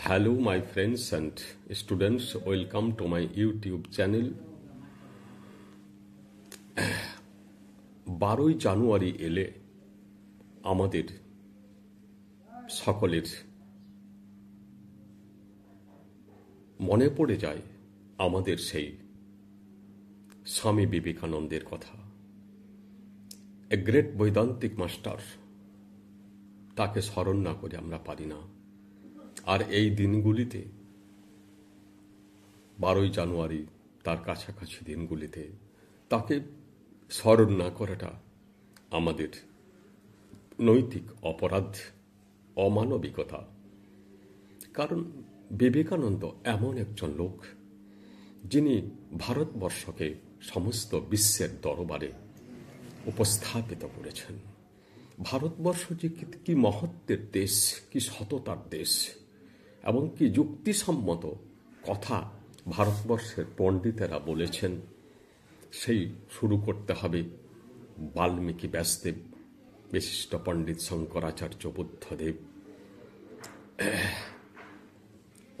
Hello my friends and students, welcome to my YouTube channel. 12ই জানুয়ারি এলে আমাদের সকলের মনে পড়ে যায় আমাদের সেই স্বামী বিবেকানন্দের কথা। এ গ্রেট বৈদান্তিক মাস্টার, তাকে স্মরণ না করে আমরা পারি না। আর এই দিনগুলিতে 12ই জানুয়ারি তার কাছাকাছি দিনগুলিতে তাকে স্মরণ না করাটা আমাদের নৈতিক অপরাধ, অমানবিকতা। কারণ বিবেকানন্দ এমন একজন লোক যিনি ভারতবর্ষকে সমস্ত বিশ্বের দরবারে উপস্থাপিত করেছেন। ভারতবর্ষ যে কি মহত্বের দেশ, কি সততার দেশ, এবং কি যুক্তিসম্মত কথা ভারতবর্ষের পণ্ডিতেরা বলেছেন, সেই শুরু করতে হবে বাল্মীকি ব্যাসদেব, বিশিষ্ট পণ্ডিত শঙ্করাচার্য, বুদ্ধদেব,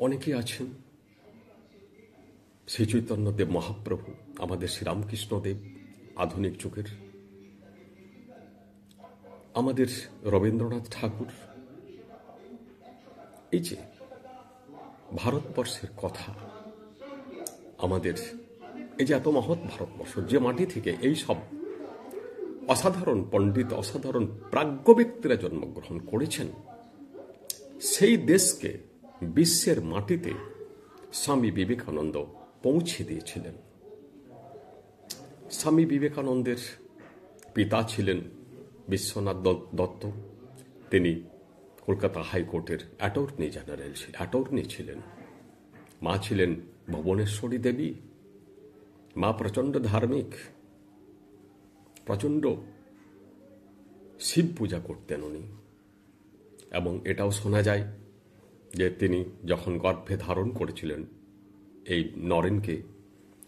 অনেকেই আছেন, শ্রী চৈতন্যদেব মহাপ্রভু, আমাদের শ্রীরামকৃষ্ণদেব আধুনিক যুগের, আমাদের রবীন্দ্রনাথ ঠাকুর। এই যে ভারতবর্ষের কথা, আমাদের এই যে এত মহৎ ভারতবর্ষ, যে মাটি থেকে এই সব অসাধারণ পণ্ডিত, অসাধারণ প্রাজ্ঞ ব্যক্তিরা জন্মগ্রহণ করেছেন, সেই দেশকে বিশ্বের মাটিতে স্বামী বিবেকানন্দ পৌঁছে দিয়েছিলেন। স্বামী বিবেকানন্দের পিতা ছিলেন বিশ্বনাথ দত্ত। তিনি কলকাতা হাইকোর্টের অ্যাটর্নি ছিলেন। মা ছিলেন ভুবনেশ্বরী দেবী। মা প্রচণ্ড ধার্মিক, প্রচণ্ড শিব পূজা করতেন উনি। এবং এটাও শোনা যায় যে তিনি যখন গর্ভে ধারণ করেছিলেন এই নরেনকে,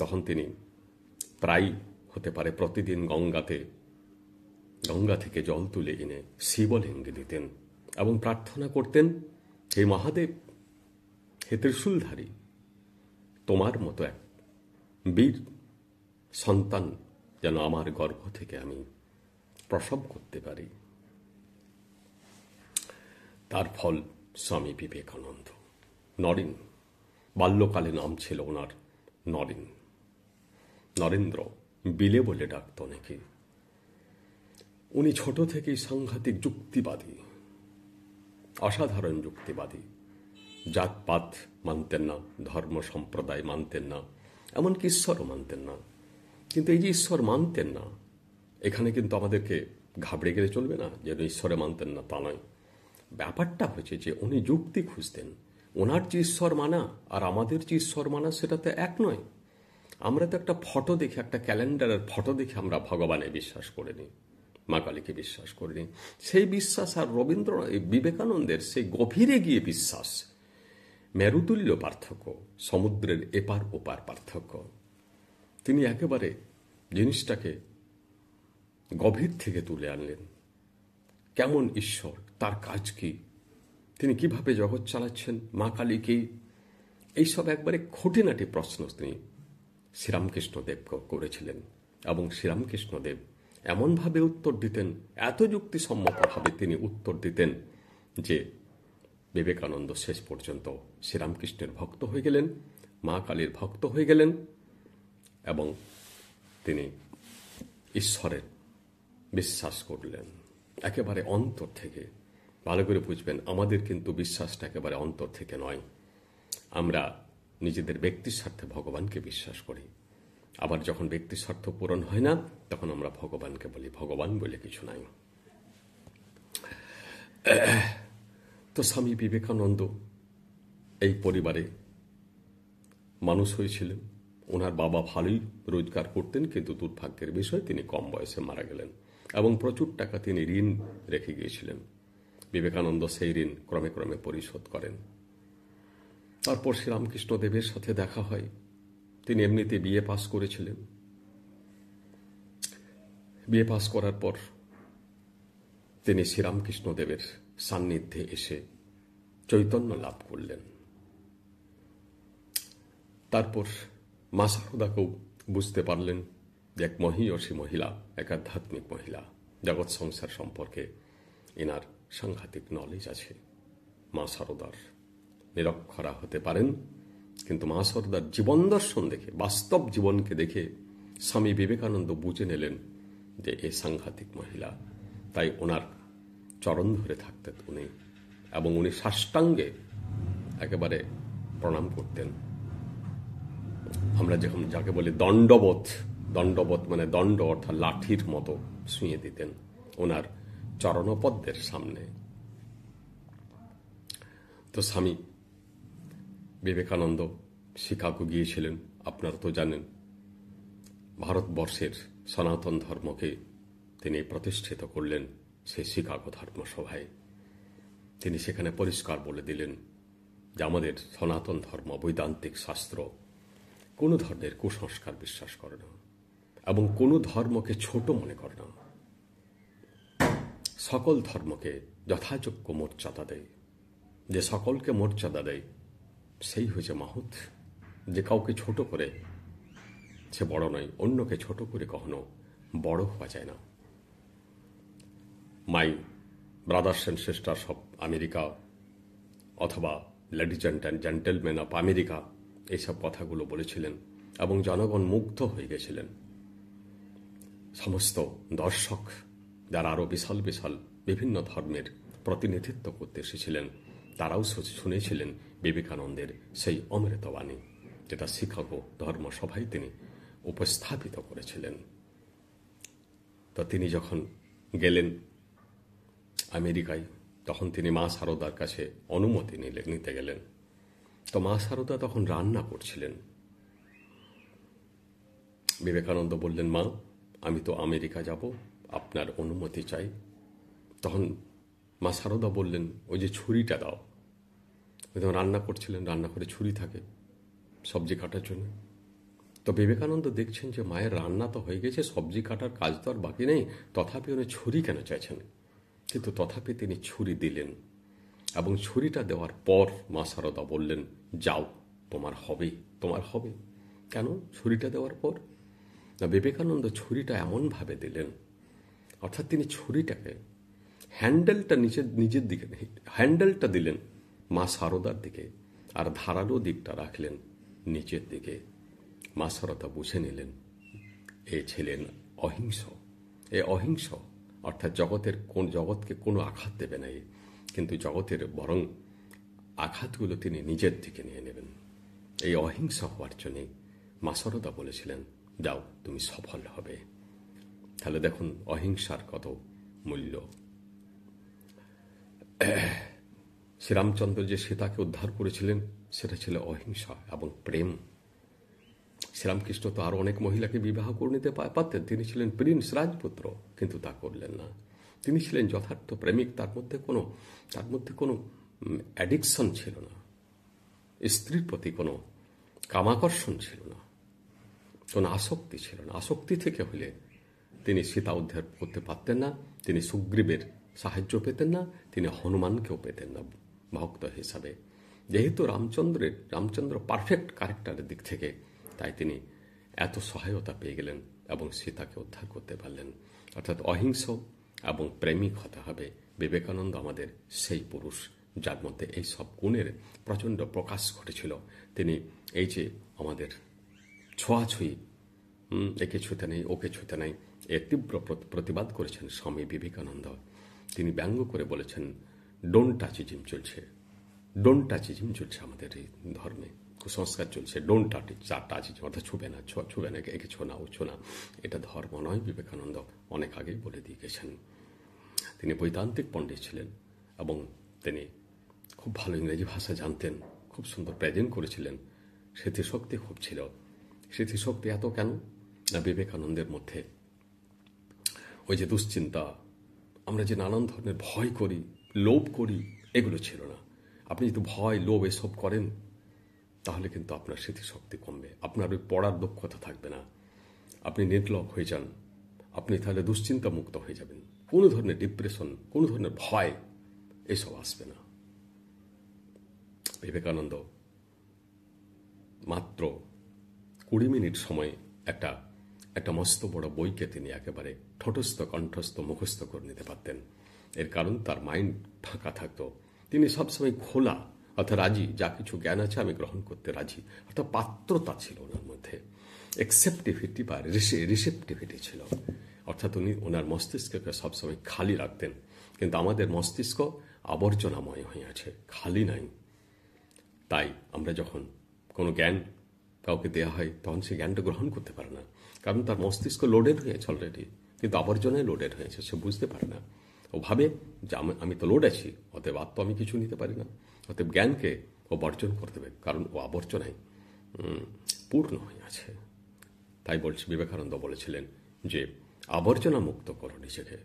তখন তিনি প্রায় হতে পারে প্রতিদিন গঙ্গা থেকে জল তুলে এনে শিবলিঙ্গে দিতেন এবং প্রার্থনা করতেন, হে মহাদেব, হে ত্রিশূলধারী, তোমার মতো এক বীর সন্তান যেন আমার গর্ভ থেকে আমি প্রসব করতে পারি। তার ফল স্বামী বিবেকানন্দ। নরেন, বাল্যকালে নাম ছিল ওনার নরেন্দ্র, বিলে বলে ডাকত অনেকে। উনি ছোট থেকেই সাংঘাতিক যুক্তিবাদী, অসাধারণ যুক্তিবাদী। জাতপাত মানতেন না, ধর্ম সম্প্রদায় মানতেন না, এমনকি ঈশ্বরও মানতেন না। কিন্তু এই যে ঈশ্বর মানতেন না, এখানে কিন্তু আমাদেরকে ঘাবড়ে গেলে চলবে না যে ঈশ্বরে মানতেন না, তা নয়। ব্যাপারটা হয়েছে যে উনি যুক্তি খুঁজতেন। ওনার যে ঈশ্বর মানা আর আমাদের যে ঈশ্বর মানা, সেটা তো এক নয়। আমরা তো একটা ফটো দেখে, একটা ক্যালেন্ডারের ফটো দেখে আমরা ভগবানে বিশ্বাস করে নিই, মা কালীকে বিশ্বাস করিনি। সেই বিশ্বাস আর বিবেকানন্দের সেই গভীরে গিয়ে বিশ্বাস, মেরুতুল্য পার্থক্য, সমুদ্রের এপার ওপার পার্থক্য। তিনি একেবারে জিনিসটাকে গভীর থেকে তুলে আনলেন। কেমন ঈশ্বর, তার কাজ কি, তিনি কিভাবে জগৎ চালাচ্ছেন, মা কালী কি, এইসব একবারে খুঁটিনাটি প্রশ্ন তিনি শ্রীরামকৃষ্ণদেব করেছিলেন। এবং শ্রীরামকৃষ্ণদেব এমনভাবে উত্তর দিতেন, এত যুক্তিসম্মতভাবে তিনি উত্তর দিতেন যে বিবেকানন্দ শেষ পর্যন্ত শ্রীরামকৃষ্ণের ভক্ত হয়ে গেলেন, মা কালীর ভক্ত হয়ে গেলেন, এবং তিনি ঈশ্বরের বিশ্বাস করলেন একেবারে অন্তর থেকে। ভালো করে বুঝবেন, আমাদের কিন্তু বিশ্বাসটা একেবারে অন্তর থেকে নয়। আমরা নিজেদের ব্যক্তির স্বার্থে ভগবানকে বিশ্বাস করি, আবার যখন ব্যক্তির স্বার্থ পূরণ হয় না, তখন আমরা ভগবানকে বলি। ভগবান বলে কিছু নাই। তো স্বামী বিবেকানন্দ এই পরিবারে মানুষ হয়েছিলেন। ওনার বাবা ভালোই রোজগার করতেন, কিন্তু দুর্ভাগ্যের বিষয় তিনি কম বয়সে মারা গেলেন এবং প্রচুর টাকা তিনি ঋণ রেখে গিয়েছিলেন। বিবেকানন্দ সেই ঋণ ক্রমে ক্রমে পরিশোধ করেন। তারপর শ্রীরামকৃষ্ণদেবের সাথে দেখা হয়। তিনি এমনিতে বিএ পাস করেছিলেন। বিএ পাস করার পর তিনি শ্রীরামকৃষ্ণদেবের সান্নিধ্যে এসে চৈতন্য লাভ করলেন। তারপর মা সারদাকেও বুঝতে পারলেন যে এক মহীয়সী মহিলা, এক আধ্যাত্মিক মহিলা, জগৎ সংসার সম্পর্কে এনার সাংঘাতিক নলেজ আছে। মা সারদার নিরক্ষরা হতে পারেন, কিন্তু মা সারদার জীবন দর্শন দেখে, বাস্তব জীবনকে দেখে স্বামী বিবেকানন্দ বুঝে নিলেন যে এ সাংঘাতিক মহিলা। তাই ওনার চরণ ধরে থাকতেন উনি, এবং উনি সাষ্টাঙ্গে একেবারে প্রণাম করতেন। আমরা যখন যাকে বলি দণ্ডবোধ, দণ্ডবোধ মানে দণ্ড অর্থাৎ লাঠির মতো শুঁয়ে দিতেন ওনার চরণপদ্মের সামনে। তো স্বামী বিবেকানন্দ শিকাগো গিয়েছিলেন। আপনারা তো জানেন, ভারতবর্ষের সনাতন ধর্মকে তিনি প্রতিষ্ঠিত করলেন সেই শিকাগো ধর্মসভায়। তিনি সেখানে পরিষ্কার বলে দিলেন যে আমাদের সনাতন ধর্ম, বৈদান্তিক শাস্ত্র কোনো ধর্মের কুসংস্কার বিশ্বাস করে না এবং কোনো ধর্মকে ছোট মনে করে না, সকল ধর্মকে যথাযোগ্য মর্যাদা দেয়। যে সকলকে মর্যাদা দেয় সেই হয়েছে মাহুত। যে কাউকে ছোট করে সে বড় নয়, অন্যকে ছোট করে কখনো বড় হওয়া যায় না। My brothers and sisters of America অথবা ladies and gentleman of America, এইসব কথাগুলো বলেছিলেন এবং জনগণ মুগ্ধ হয়ে গেছিলেন। সমস্ত দর্শক যারা আরও বিশাল বিশাল বিভিন্ন ধর্মের প্রতিনিধিত্ব করতে এসেছিলেন, তারাও শুনেছিলেন বিবেকানন্দের সেই অমৃতবাণী, যেটা শিকাগো ধর্মসভায় তিনি উপস্থাপিত করেছিলেন। তো তিনি যখন গেলেন আমেরিকায়, তখন তিনি মা সারদার কাছে অনুমতি নিতে গেলেন। তো মা সারদা তখন রান্না করছিলেন। বিবেকানন্দ বললেন, মা, আমি তো আমেরিকা যাব, আপনার অনুমতি চাই। তখন মা সারদা বললেন, ওই যে ছুরিটা দাও। যখন রান্না করছিলেন, রান্না করে ছুরি থাকে সবজি কাটার জন্য। তো বিবেকানন্দ দেখছেন যে মায়ের রান্না তো হয়ে গেছে, সবজি কাটার কাজ তো আর বাকি নেই, তথাপি উনি ছুরি কেন চাইছেন? কিন্তু তথাপি তিনি ছুরি দিলেন, এবং ছুরিটা দেওয়ার পর মা সারদা বললেন, যাও, তোমার হবে, তোমার হবে। কেন ছুরিটা দেওয়ার পর? না, বিবেকানন্দ ছুরিটা এমনভাবে দিলেন, অর্থাৎ তিনি ছুরিটাকে হ্যান্ডেলটা নিজের দিকে, হ্যান্ডেলটা দিলেন মা সারদার দিকে, আর ধারালো দিকটা রাখলেন নিচের দিকে। মা সারদা বুঝে নিলেন এ ছিলেন অহিংস। এ অহিংস অর্থাৎ জগৎকে কোনো আঘাত দেবে না, কিন্তু জগতের বরং আঘাতগুলো তিনি নিজের দিকে নিয়ে নেবেন। এই অহিংসা হওয়ার জন্যে মা সারদা বলেছিলেন, যাও, তুমি সফল হবে। তাহলে দেখুন অহিংসার কত মূল্য। শ্রীরামচন্দ্র যে সীতাকে উদ্ধার করেছিলেন, সেটা ছিল অহিংসা এবং প্রেম। শ্রীরামকৃষ্ণ তো আরো অনেক মহিলাকে বিবাহ করে নিতে পারতেন, তিনি ছিলেন প্রিন্স রাজপুত্র, কিন্তু তা করলেন না। তিনি ছিলেন যথার্থ প্রেমিক, তার মধ্যে কোনো অ্যাডিকশন ছিল না, স্ত্রীর প্রতি কোনো কামাকর্ষণ ছিল না, কোনো আসক্তি ছিল না। আসক্তি থেকে হলে তিনি সীতা উদ্ধার করতে পারতেন না, তিনি সুগ্রীবের সাহায্য পেতেন না, তিনি হনুমানকেও পেতেন না ভক্ত হিসাবে। যেহেতু রামচন্দ্র পারফেক্ট ক্যারেক্টারের দিক থেকে, তাই তিনি এত সহায়তা পেয়ে গেলেন এবং সীতাকে উদ্ধার করতে পারলেন। অর্থাৎ অহিংস এবং প্রেমিক হতে হবে। বিবেকানন্দ আমাদের সেই পুরুষ, যার মধ্যে এই সব গুণের প্রচণ্ড প্রকাশ ঘটেছিল। তিনি এই যে আমাদের ছোঁয়াছুঁয়ি, একে ছুঁতে নেই, ওকে ছুঁতে নেই, এর তীব্র প্রতিবাদ করেছেন স্বামী বিবেকানন্দ। তিনি ব্যঙ্গ করে বলেছেন, ডোন্ট টাচিজম চলছে, ডোন্ট টাচিজম চলছে আমাদের এই ধর্মে, কুসংস্কার চলছে। ডোন্ট টাচিজম অর্থাৎ ছুবে না, একে ছো না, ও ছো না, এটা ধর্ম নয়। বিবেকানন্দ অনেক আগেই বলে দিয়ে গেছেন। তিনি বৈদান্তিক পণ্ডিত ছিলেন এবং তিনি খুব ভালো ইংরেজি ভাষা জানতেন, খুব সুন্দর প্রেজেন্ট করেছিলেন, স্মৃতিশক্তি খুব ছিল। স্মৃতিশক্তি এত কেন না, বিবেকানন্দের মধ্যে ওই যে দুশ্চিন্তা, আমরা যে নানান ধরনের ভয় করি, লোভ করি, এগুলো ছিল না। আপনি যদি ভয়, লোভ এসব করেন, তাহলে কিন্তু আপনার স্মৃতিশক্তি কমবে, আপনার ওই পড়ার দক্ষতা থাকবে না, আপনি নির্লভ হয়ে যান, আপনি তাহলে দুশ্চিন্তা মুক্ত হয়ে যাবেন। কোনো ধরনের ডিপ্রেশন, কোনো ধরনের ভয় এসব আসবে না। বিবেকানন্দ মাত্র 20 মিনিট সময় একটা একটা মস্ত বড় বইকে তিনি একেবারে ঠোঁটস্থ কণ্ঠস্থ মুখস্থ করে নিতে পারতেন। এর কারণ তার মাইন্ড ফাঁকা থাকতো। তিনি সবসময় খোলা, অর্থাৎ রাজি, যা কিছু জ্ঞান আছে আমি গ্রহণ করতে রাজি, অর্থাৎ পাত্রতা ছিল ওনার মধ্যে, অ্যাকসেপ্টিভিটি বা রিসেপটিভিটি ছিল। অর্থাৎ উনি ওনার মস্তিষ্ককে সবসময় খালি রাখতেন। কিন্তু আমাদের মস্তিষ্ক আবর্জনাময় হয়ে আছে, খালি নাই। তাই আমরা যখন কোনো জ্ঞান কাউকে দেওয়া হয় তখন সে জ্ঞানটা গ্রহণ করতে পারে না, কারণ তার মস্তিষ্ক লোডেড হয়েছে অলরেডি, কিন্তু আবর্জনায় লোডেড হয়েছে, সে বুঝতে পারে না। ও ভাবে যে আমি তো লোড আছি, অতএব আর তো আমি কিছু নিতে পারি না, অতএব জ্ঞানকে ও বর্জন করতে হবে, কারণ ও আবর্জনায় পূর্ণ হয়ে আছে। তাই বলছি, বিবেকানন্দ বলেছিলেন যে আবর্জনা মুক্ত করো নিজেকে।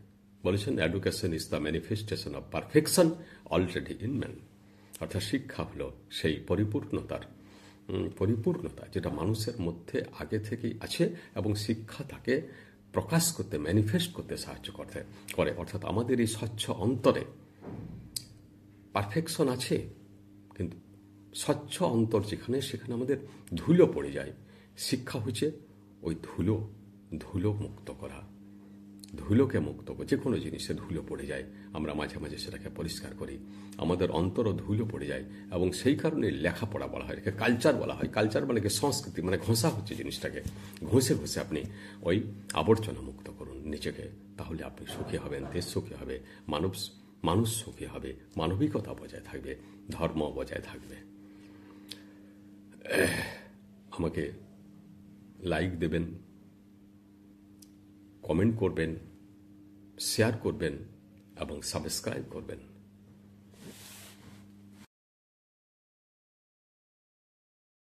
বলেছেন education is the manifestation of perfection already in man. অর্থাৎ শিক্ষা হলো সেই পরিপূর্ণতা যেটা মানুষের মধ্যে আগে থেকেই আছে, এবং শিক্ষা তাকে প্রকাশ করতে, ম্যানিফেস্ট করতে সাহায্য করে। অর্থাৎ আমাদের এই স্বচ্ছ অন্তরে পারফেকশন আছে, কিন্তু স্বচ্ছ অন্তর যেখানে, সেখানে আমাদের ধুলো পড়ে যায়। শিক্ষা হচ্ছে ওই ধুলো মুক্ত করা, ধুলোকে মুক্ত করে। যে কোনো জিনিসে ধুলো পড়ে যায়, আমরা মাঝে মাঝে সেটাকে পরিষ্কার করি। আমাদের অন্তরও ধুলো পড়ে যায়, এবং সেই কারণে লেখাপড়া বলা হয়, এটাকে কালচার বলা হয়। কালচার মানে কি? সংস্কৃতি, মানে ঘষা হচ্ছে জিনিসটাকে, ঘষে ঘষে আপনি ওই আবর্জনা মুক্ত করুন নিজেকে। তাহলে আপনি সুখী হবেন, দেশ সুখী হবে, মানুষ সুখী হবে, মানবিকতা বজায় থাকবে, ধর্ম বজায় থাকবে। আমাকে লাইক দেবেন, কমেন্ট করবেন, শেয়ার করবেন এবং সাবস্ক্রাইব করবেন।